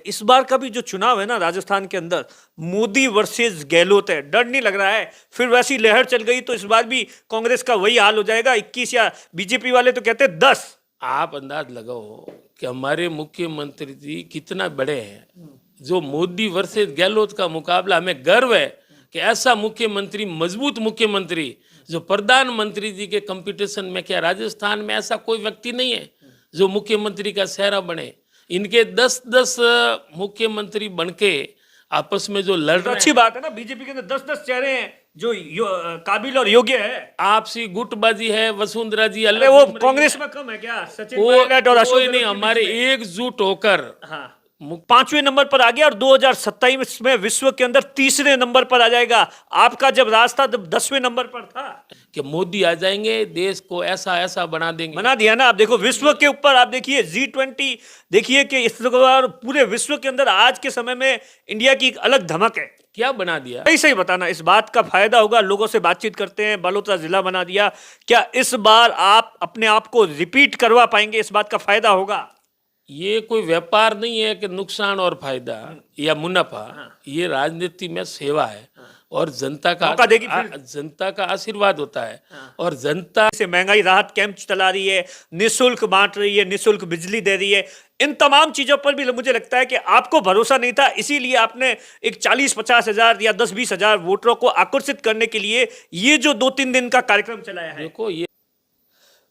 इस बार का भी जो चुनाव है ना राजस्थान के अंदर, मोदी वर्सेस गहलोत है, डर नहीं लग रहा है? फिर वैसी लहर चल गई तो इस बार भी कांग्रेस का वही हाल हो जाएगा 21, या बीजेपी वाले तो कहते हैं 10। आप अंदाज लगाओ कि हमारे मुख्यमंत्री जी कितना बड़े हैं। जो मोदी वर्सेस गहलोत का मुकाबला, हमें गर्व है कि ऐसा मुख्यमंत्री, मजबूत मुख्यमंत्री जो प्रधानमंत्री जी के कंपटीशन में, क्या राजस्थान में ऐसा कोई व्यक्ति नहीं है जो मुख्यमंत्री का सेहरा बने। इनके 10-10 मुख्यमंत्री बनके आपस में जो लड़ तो रहे अच्छी हैं, बात है ना, बीजेपी के अंदर 10-10 चेहरे हैं जो काबिल और योग्य है। आपसी गुटबाजी है। वसुंधरा जी अरे अलग वो घूम रही कांग्रेस है। में कम है क्या? सचिन पायलट और अशोक कोई नहीं, गहलोत के हमारे बीच में। एकजुट होकर हाँ, 5वें नंबर पर आ गया और 2027 में विश्व के अंदर 3रे नंबर पर आ जाएगा। आपका जब राज था तब 10वें नंबर पर था। कि मोदी आ जाएंगे, देश को ऐसा ऐसा बना देंगे। बना दिया ना। आप देखो विश्व के ऊपर, आप देखिए G20, देखिए कि इस बार पूरे विश्व के अंदर आज के समय में इंडिया की एक अलग धमक है। क्या बना दिया? सही सही बताना, इस बात का फायदा होगा। लोगों से बातचीत करते हैं, बालोतरा जिला बना दिया। क्या इस बार आप अपने आप को रिपीट करवा पाएंगे? इस बात का फायदा होगा? ये कोई व्यापार नहीं है कि नुकसान और फायदा या मुनाफा। ये राजनीति में सेवा है और जनता मौका देगी फिर। जनता का आशीर्वाद होता है। और जनता से महंगाई राहत कैंप चला रही है, निःशुल्क बांट रही है, निःशुल्क बिजली दे रही है। इन तमाम चीजों पर भी मुझे लगता है कि आपको भरोसा नहीं था, इसीलिए आपने एक 40-50 हजार या 10-20 हजार वोटरों को आकर्षित करने के लिए ये जो 2-3 दिन का कार्यक्रम चलाया है। देखो, ये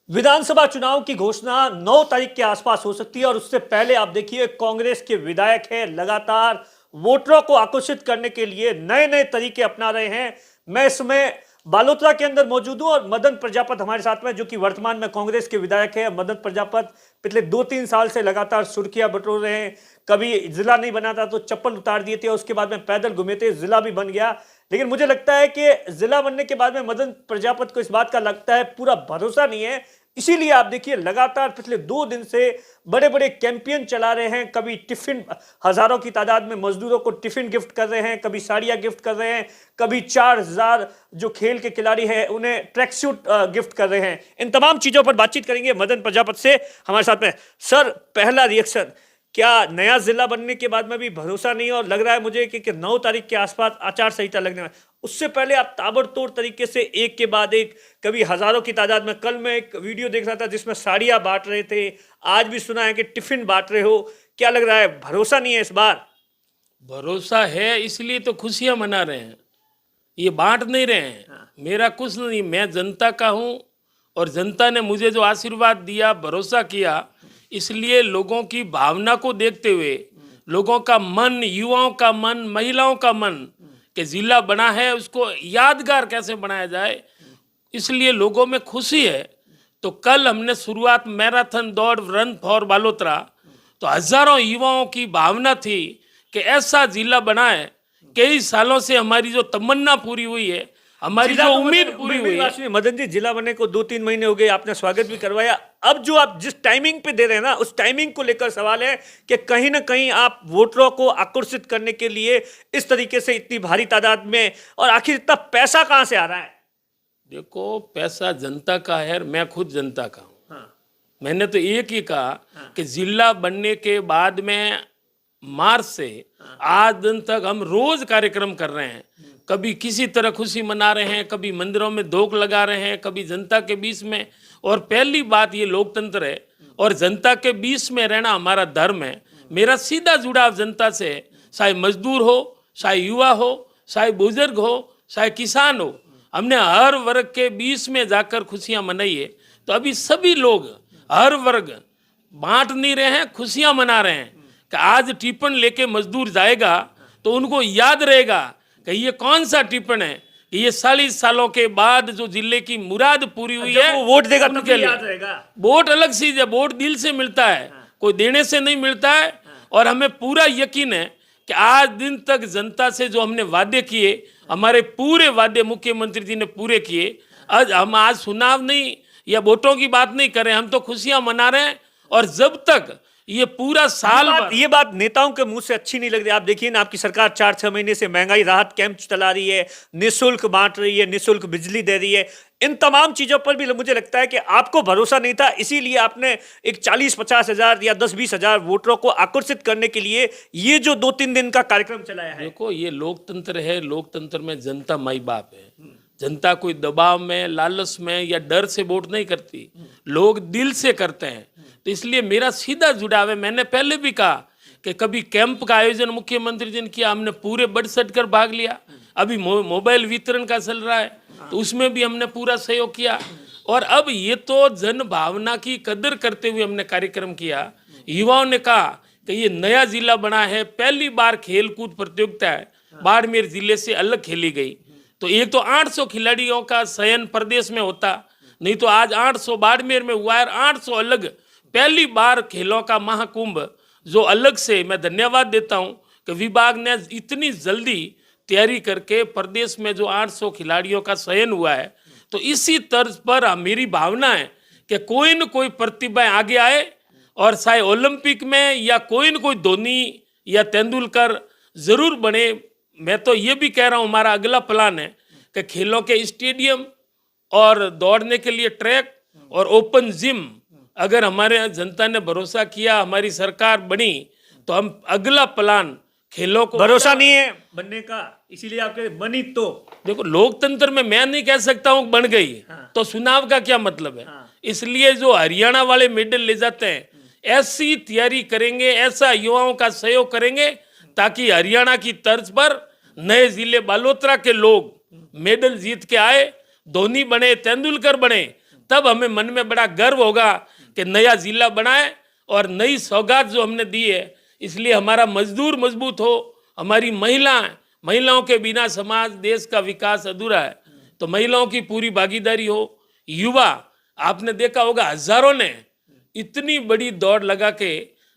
विधानसभा चुनाव की घोषणा 9 तारीख के आसपास हो सकती है और उससे पहले आप देखिए कांग्रेस के विधायक हैं लगातार वोटरों को आकर्षित करने के लिए नए नए तरीके अपना रहे हैं। मैं इसमें बालोतरा के अंदर मौजूद हूं और मदन प्रजापत हमारे साथ में, जो कि वर्तमान में कांग्रेस के विधायक है। मदन प्रजापत पिछले 2-3 साल से लगातार सुर्खियां बटोर रहे हैं। कभी जिला नहीं बना था तो चप्पल उतार दिए थे, उसके बाद में पैदल घूमे थे, जिला भी बन गया। लेकिन मुझे लगता है कि जिला बनने के बाद में मदन प्रजापत को इस बात का लगता है पूरा भरोसा नहीं है। इसीलिए आप देखिए लगातार पिछले 2 दिन से बड़े बड़े कैंपेन चला रहे हैं। कभी टिफिन, हजारों की तादाद में मजदूरों को टिफिन गिफ्ट कर रहे हैं, कभी साड़ियां गिफ्ट कर रहे हैं, कभी 4000 जो खेल के खिलाड़ी हैं उन्हें ट्रैक सूट गिफ्ट कर रहे हैं। इन तमाम चीजों पर बातचीत करेंगे मदन प्रजापत से हमारे साथ में। सर, पहला रिएक्शन, क्या नया जिला बनने के बाद में भी भरोसा नहीं है? और लग रहा है मुझे कि 9 तारीख के आसपास आचार संहिता लगने में, उससे पहले आप ताबड़तोड़ तरीके से एक के बाद एक, कभी हजारों की तादाद में, कल मैं एक वीडियो देख रहा था जिसमें साड़ियां बांट रहे थे, आज भी सुना है कि टिफिन बांट रहे हो। क्या लग रहा है, भरोसा नहीं है इस बार? भरोसा है, इसलिए तो खुशियां मना रहे हैं। ये बांट नहीं रहे हैं। मेरा कुछ नहीं, मैं जनता का हूँ और जनता ने मुझे जो आशीर्वाद दिया, भरोसा किया, इसलिए लोगों की भावना को देखते हुए, लोगों का मन, युवाओं का मन, महिलाओं का मन कि जिला बना है उसको यादगार कैसे बनाया जाए, इसलिए लोगों में खुशी है। तो कल हमने शुरुआत मैराथन दौड़, रन फॉर बालोतरा, तो हजारों युवाओं की भावना थी कि ऐसा जिला बनाए। कई सालों से हमारी जो तमन्ना पूरी हुई है, हमारी जो उम्मीद पूरी हुई है। मदन जी, जिला बनने को 2-3 महीने हो गए, आपने स्वागत भी करवाया। अब जो आप जिस टाइमिंग पे दे रहे हैं ना, उस टाइमिंग को लेकर सवाल है कि कहीं ना कहीं आप वोटरों को आकर्षित करने के लिए इस तरीके से इतनी भारी तादाद में, और आखिर इतना पैसा कहां से आ रहा है? देखो, पैसा जनता का है, मैं खुद जनता का हूँ। मैंने तो एक ही कहा कि जिला बनने के बाद में मार्च से आज दिन तक हम रोज कार्यक्रम कर रहे हैं। कभी किसी तरह खुशी मना रहे हैं, कभी मंदिरों में धोख लगा रहे हैं, कभी जनता के बीच में। और पहली बात, ये लोकतंत्र है और जनता के बीच में रहना हमारा धर्म है। मेरा सीधा जुड़ाव जनता से, चाहे मजदूर हो, चाहे युवा हो, चाहे बुजुर्ग हो, चाहे किसान हो। हमने हर वर्ग के बीच में जाकर खुशियां मनाई है। तो अभी सभी लोग, हर वर्ग बांट नहीं रहे हैं, खुशियां मना रहे हैं कि आज टिफिन लेके मजदूर जाएगा तो उनको याद रहेगा कि ये कौन सा टिफिन है, कि ये 40 सालों के बाद जो जिले की मुराद पूरी हुई है। वो वोट देगा तो उनके लिए याद रहेगा। वोट अलग चीज है, वोट दिल से मिलता है, कोई देने से नहीं मिलता है। और हमें पूरा यकीन है कि आज दिन तक जनता से जो हमने वादे किए, हमारे पूरे वादे मुख्यमंत्री जी ने पूरे किए। आज चुनाव नहीं या वोटों की बात नहीं कर रहे, हम तो खुशियां मना रहे हैं। और जब तक ये पूरा साल ये बात नेताओं के मुंह से अच्छी नहीं लग रही। आप देखिए ना, आपकी सरकार 4-6 महीने से महंगाई राहत कैंप चला रही है, निःशुल्क बांट रही है, निःशुल्क बिजली दे रही है। इन तमाम चीजों पर भी मुझे लगता है कि आपको भरोसा नहीं था, इसीलिए आपने एक 40-50 हजार या 10-20 हजार वोटरों को आकर्षित करने के लिए ये जो 2-3 दिन का कार्यक्रम चलाया है। देखो, ये लोकतंत्र है, लोकतंत्र में जनता माई बाप है। जनता कोई दबाव में, लालच में या डर से वोट नहीं करती, लोग दिल से करते हैं। तो इसलिए मेरा सीधा जुड़ाव है। मैंने पहले भी कहा कि कभी कैंप का आयोजन मुख्यमंत्री जी ने किया, हमने पूरे बढ़ चढ़ कर भाग लिया। अभी मोबाइल वितरण का चल रहा है, तो उसमें भी हमने पूरा सहयोग किया। और अब ये तो जन भावना की कदर करते हुए हमने कार्यक्रम किया। युवाओं ने कहा कि ये नया जिला बना है, पहली बार खेल कूद प्रतियोगिता है बाड़मेर जिले से अलग खेली गई। तो एक तो 800 खिलाड़ियों का चयन प्रदेश में होता, नहीं तो आज 800 बाड़मेर में हुआ है, 800 अलग। पहली बार खेलों का महाकुंभ जो अलग से मैं धन्यवाद देता हूं कि विभाग ने इतनी जल्दी तैयारी करके प्रदेश में जो 800 खिलाड़ियों का चयन हुआ है। तो इसी तर्ज पर मेरी भावना है कि कोई न कोई प्रतिभा आगे आए और चाहे ओलंपिक में या कोई न कोई धोनी या तेंदुलकर जरूर बने। मैं तो ये भी कह रहा हूँ, हमारा अगला प्लान है कि खेलों के स्टेडियम और दौड़ने के लिए ट्रैक और ओपन जिम, अगर हमारे यहाँ जनता ने भरोसा किया, हमारी सरकार बनी, तो हम अगला प्लान खेलों को, भरोसा नहीं है बनने का, इसीलिए आपके बनी। तो देखो, लोकतंत्र में मैं नहीं कह सकता हूँ बन गई, तो चुनाव का क्या मतलब है। इसलिए जो हरियाणा वाले मेडल ले जाते हैं, ऐसी तैयारी करेंगे, ऐसा युवाओं का सहयोग करेंगे ताकि हरियाणा की तर्ज पर नए जिले बालोतरा के लोग मेडल जीत के आए, धोनी बने, तेंदुलकर बने, तब हमें मन में बड़ा गर्व होगा कि नया जिला बनाए और नई सौगात जो हमने दी है। इसलिए हमारा मजदूर मजबूत हो, हमारी महिलाओं के बिना समाज देश का विकास अधूरा है। तो महिलाओं की पूरी भागीदारी हो, युवा, आपने देखा होगा हजारों ने इतनी बड़ी दौड़ लगा के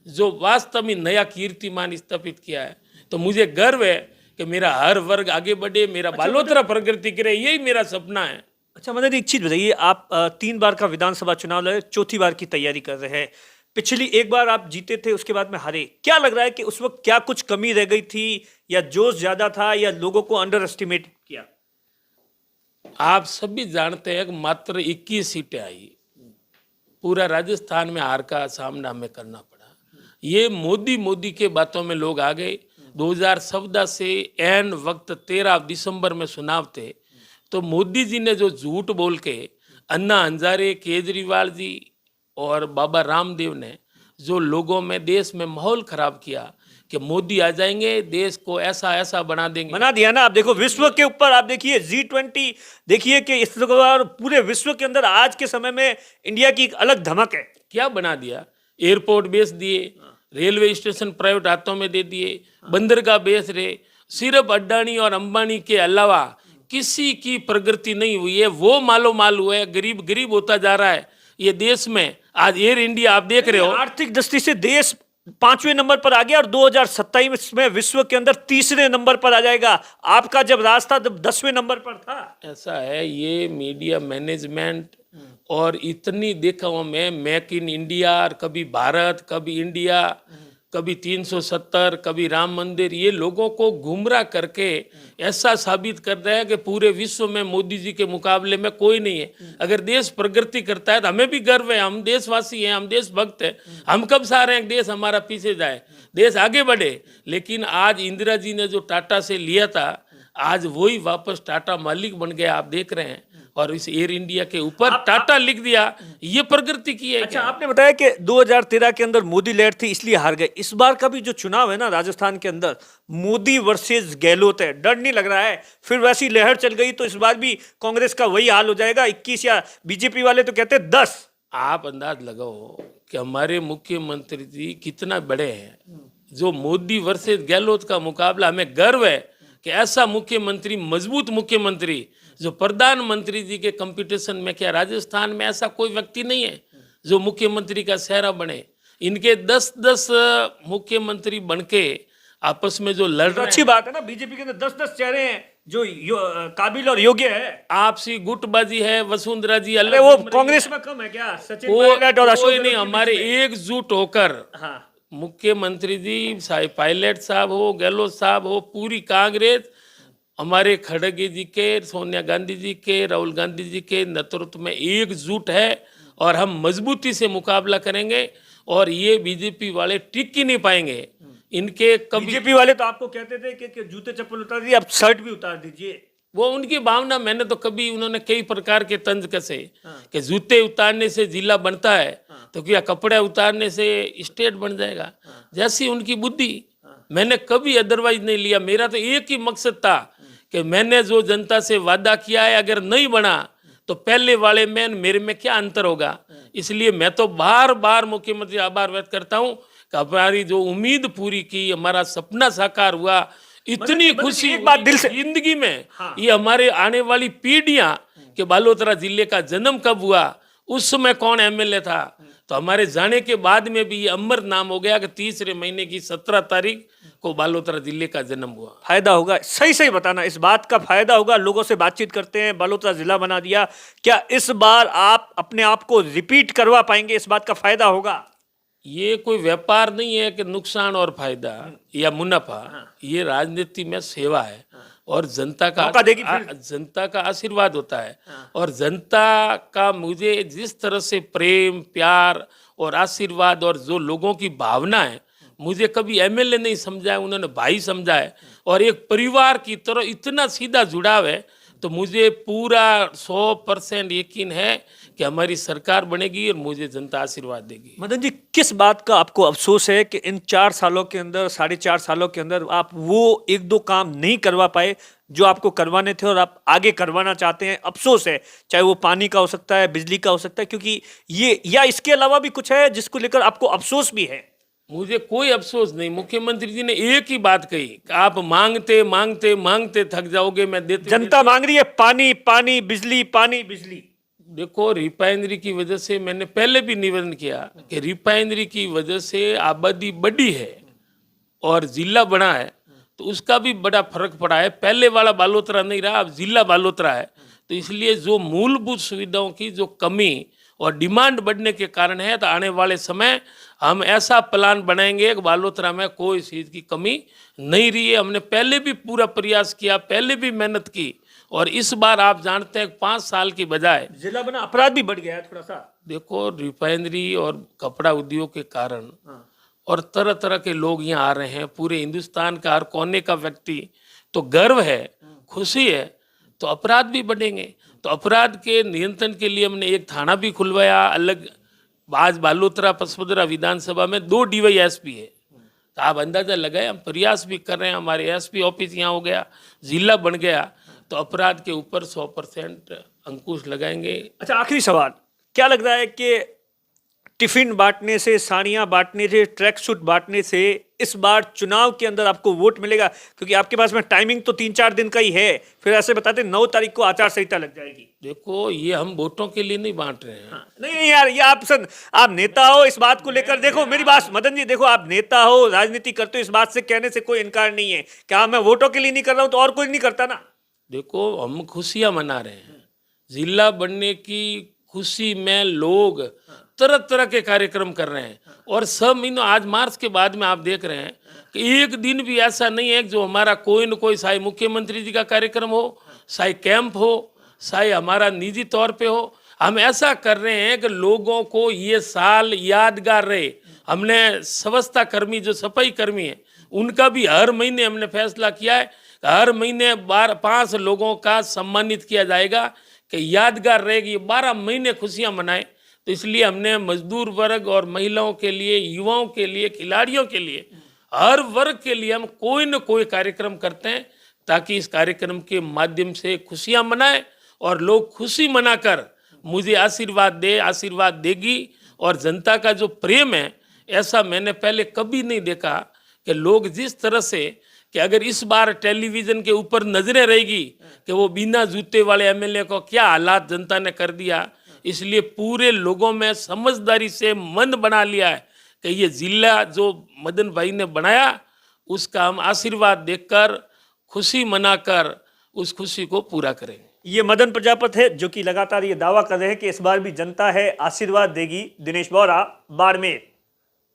जो वास्तव में नया कीर्तिमान स्थापित किया है। तो मुझे गर्व है कि मेरा हर वर्ग आगे बढ़े, मेरा बालोतरा प्रगति करे, यही मेरा सपना है। अच्छा मदन, एक चीज बताइए, आप 3 बार का विधानसभा चुनाव लड़े, चौथी बार की तैयारी कर रहे हैं। पिछली एक बार आप जीते थे, उसके बाद में हारे। क्या लग रहा है कि उस वक्त क्या कुछ कमी रह गई थी, या जोश ज्यादा था, या लोगों को अंडर एस्टिमेट किया? आप सभी जानते हैं कि मात्र 21 सीटें आई, पूरा राजस्थान में हार का सामना हमें करना पड़ा। ये मोदी के बातों में लोग आ गए। 2014 से एन वक्त 13 दिसंबर में चुनाव थे, तो मोदी जी ने जो झूठ बोल के अन्ना हजारे, केजरीवाल जी और बाबा रामदेव ने जो लोगों में, देश में माहौल खराब किया कि मोदी आ जाएंगे, देश को ऐसा बना देंगे, बना दिया ना। आप देखो विश्व के ऊपर, आप देखिए G20, देखिए कि इस बार पूरे विश्व के अंदर आज के समय में इंडिया की एक अलग धमक है। क्या बना दिया, एयरपोर्ट बेच दिए, रेलवे स्टेशन प्राइवेट हाथों में दे दिए, बंदरगाह बेच रहे। सिर्फ अड्डानी और अंबानी के अलावा किसी की प्रगति नहीं हुई है। वो मालो माल हुआ है, गरीब गरीब होता जा रहा है ये देश में। आज एयर इंडिया आप देख रहे हो, आर्थिक दृष्टि से देश 5वें नंबर पर आ गया और 2027 में विश्व के अंदर 3रे नंबर पर आ जाएगा। आपका जब राज था तब 10वें नंबर पर था। ऐसा है, ये मीडिया मैनेजमेंट और इतनी दिखाओ में मेक इन इंडिया, कभी भारत, कभी इंडिया, कभी 370, कभी राम मंदिर, ये लोगों को गुमराह करके ऐसा साबित कर रहा है कि पूरे विश्व में मोदी जी के मुकाबले में कोई नहीं है। अगर देश प्रगति करता है तो हमें भी गर्व है, हम देशवासी हैं, हम देशभक्त हैं। हम कब चाह रहे हैं देश हमारा पीछे जाए, देश आगे बढ़े। लेकिन आज इंदिरा जी ने जो टाटा से लिया था, आज वही वापस टाटा मालिक बन गया, आप देख रहे हैं। और इस एयर इंडिया के ऊपर टाटा लिख दिया, ये प्रगति की है। अच्छा, आपने बताया कि 2013 के अंदर मोदी लहर थी इसलिए हार गए। इस बार का भी जो चुनाव है ना राजस्थान के अंदर, मोदी वर्सेस गहलोत है। डर नहीं लग रहा है फिर वैसी लहर चल गई तो इस बार भी कांग्रेस का वही हाल हो जाएगा 21, या बीजेपी वाले तो कहते हैं 10? आप अंदाज लगाओ कि हमारे मुख्यमंत्री जी कितना बड़े हैं। जो मोदी वर्सेस गहलोत का मुकाबला, हमें गर्व है कि ऐसा मुख्यमंत्री, मजबूत मुख्यमंत्री जो प्रधानमंत्री जी के कंपटीशन में, क्या राजस्थान में ऐसा कोई व्यक्ति नहीं है जो मुख्यमंत्री का चेहरा बने। इनके 10-10 मुख्यमंत्री बनके आपस में जो लड़ रहे हैं, अच्छी बात है ना। बीजेपी के अंदर 10-10 चेहरे हैं जो काबिल और योग्य है। आपसी गुटबाजी है, वसुंधरा जी अरे वो कांग्रेस में कम है क्या? सचिन पायलट और अशोक नहीं, हमारे एकजुट होकर, हाँ, मुख्यमंत्री जी, चाहे पायलट साहब हो, गहलोत साहब हो, पूरी कांग्रेस हमारे खड़गे जी के, सोनिया गांधी जी के, राहुल गांधी जी के नेतृत्व में एकजुट है और हम मजबूती से मुकाबला करेंगे और ये बीजेपी वाले टिक ही नहीं पाएंगे। इनके कभी बीजेपी वाले तो आपको कहते थे कि जूते चप्पल उतार दिए, अब शर्ट भी उतार दीजिए। वो उनकी भावना, मैंने तो कभी, उन्होंने कई प्रकार के तंज कसे कि जूते उतारने से जिला बनता है तो क्या कपड़े उतारने से स्टेट बन जाएगा, जैसी उनकी बुद्धि। मैंने कभी अदरवाइज नहीं लिया। मेरा तो एक ही मकसद था कि मैंने जो जनता से वादा किया है अगर नहीं बना तो पहले वाले में मेरे में क्या अंतर होगा। इसलिए मैं तो बार बार मुख्यमंत्री आभार व्यक्त करता हूँ कि हमारी जो उम्मीद पूरी की, हमारा सपना साकार हुआ, इतनी खुशी एक बात दिल से जिंदगी में। ये हमारे आने वाली पीढ़ियां कि बालोतरा जिले का जन्म कब हुआ, उस समय कौन एमएलए था, तो हमारे जाने के बाद में भी ये अमर नाम हो गया कि तीसरे महीने की 17 तारीख को बालोतरा जिले का जन्म हुआ। फायदा होगा, सही सही बताना, इस बात का फायदा होगा। लोगों से बातचीत करते हैं, बालोतरा जिला बना दिया, क्या इस बार आप अपने आप को रिपीट करवा पाएंगे? इस बात का फायदा होगा। ये कोई व्यापार नहीं है कि नुकसान और फायदा या मुनाफा, ये राजनीति में सेवा है और जनता का आशीर्वाद होता है। और जनता का मुझे जिस तरह से प्रेम, प्यार और आशीर्वाद और जो लोगों की भावना है, मुझे कभी एमएलए नहीं समझा है, उन्होंने भाई समझा है और एक परिवार की तरह इतना सीधा जुड़ाव है। तो मुझे पूरा 100% यकीन है कि हमारी सरकार बनेगी और मुझे जनता आशीर्वाद देगी। मदन जी, किस बात का आपको अफसोस है कि इन 4 सालों के अंदर, 4.5 सालों के अंदर आप वो 1-2 काम नहीं करवा पाए जो आपको करवाने थे और आप आगे करवाना चाहते हैं? अफसोस है, चाहे वो पानी का हो सकता है, बिजली का हो सकता है, क्योंकि ये, या इसके अलावा भी कुछ है जिसको लेकर आपको अफसोस भी है? मुझे कोई अफसोस नहीं। मुख्यमंत्री जी ने एक ही बात कही कि आप मांगते मांगते मांगते थक जाओगे, मैं देते। जनता मांग रही है पानी, पानी, बिजली, पानी, बिजली। देखो, रिफाइनरी की वजह से, मैंने पहले भी निवेदन किया कि रिफाइनरी की वजह से आबादी बढ़ी है और जिला बड़ा है, तो उसका भी बड़ा फर्क पड़ा है। पहले वाला बालोतरा नहीं रहा, अब जिला बालोतरा है। तो इसलिए जो मूलभूत सुविधाओं की जो कमी और डिमांड बढ़ने के कारण है, तो आने वाले समय हम ऐसा प्लान बनाएंगे कि बालोतरा में कोई चीज़ की कमी नहीं रही है। हमने पहले भी पूरा प्रयास किया, पहले भी मेहनत की और इस बार आप जानते हैं 5 साल की बजाय जिला बना, अपराध भी बढ़ गया है थोड़ा सा। देखो, रिफाइनरी और कपड़ा उद्योग के कारण और तरह तरह के लोग यहाँ आ रहे हैं, पूरे हिंदुस्तान का हर कोने का व्यक्ति, तो गर्व है, खुशी है, तो अपराध भी बढ़ेंगे। तो अपराध के नियंत्रण के लिए हमने एक थाना भी खुलवाया अलग। आज बालोतरा पचपदरा विधानसभा में 2 DYSP है, तो आप अंदाजा लगाए, हम प्रयास भी कर रहे हैं। हमारे SP ऑफिस यहाँ हो गया, जिला बन गया, तो अपराध के ऊपर 100% अंकुश लगाएंगे। अच्छा, आखिरी सवाल, क्या लग रहा है कि टिफिन बांटने से, साड़ियाँ बांटने से, ट्रैक सूट बांटने से इस बार चुनाव के अंदर आपको वोट मिलेगा? क्योंकि आपके पास में टाइमिंग तो 3-4 दिन का ही है, फिर ऐसे बताते 9 तारीख को आचार संहिता लग जाएगी। देखो, ये हम वोटों के लिए नहीं बांट रहे हैं। नहीं यार, ये आप नेता हो, इस बात को लेकर देखो, मेरी बात मदन जी, देखो आप नेता हो, राजनीति करते हो, इस बात से कहने से कोई इनकार नहीं है कि हाँ मैं वोटों के लिए नहीं कर रहा हूँ तो और कोई नहीं करता ना। देखो, हम खुशियां मना रहे हैं। जिला बनने की खुशी में लोग तरह तरह के कार्यक्रम कर रहे हैं और सब महीनों, आज मार्च के बाद में आप देख रहे हैं कि एक दिन भी ऐसा नहीं है जो हमारा कोई न कोई, चाहे मुख्यमंत्री जी का कार्यक्रम हो, चाहे कैंप हो, चाहे हमारा निजी तौर पे हो, हम ऐसा कर रहे हैं कि लोगों को ये साल यादगार रहे। हमने स्वच्छता कर्मी, जो सफाई कर्मी है, उनका भी हर महीने हमने फैसला किया है, हर महीने 5 लोगों का सम्मानित किया जाएगा कि यादगार रहेगी, 12 महीने खुशियां मनाएं। तो इसलिए हमने मजदूर वर्ग और महिलाओं के लिए, युवाओं के लिए, खिलाड़ियों के लिए, हर वर्ग के लिए हम कोई न कोई कार्यक्रम करते हैं ताकि इस कार्यक्रम के माध्यम से खुशियां मनाएं और लोग खुशी मनाकर मुझे आशीर्वाद देगी। और जनता का जो प्रेम है, ऐसा मैंने पहले कभी नहीं देखा कि लोग जिस तरह से, कि अगर इस बार टेलीविज़न के ऊपर नजरें रहेगी कि वो बिना जूते वाले एमएलए को क्या हालात जनता ने कर दिया, इसलिए पूरे लोगों में समझदारी से मन बना लिया है कि ये जिला जो मदन भाई ने बनाया, उसका हम आशीर्वाद देकर, खुशी मनाकर उस खुशी को पूरा करेंगे। ये मदन प्रजापति है जो कि लगातार ये दावा कर रहे हैं कि इस बार भी जनता है, आशीर्वाद देगी। दिनेश बोरा, बाड़मेर।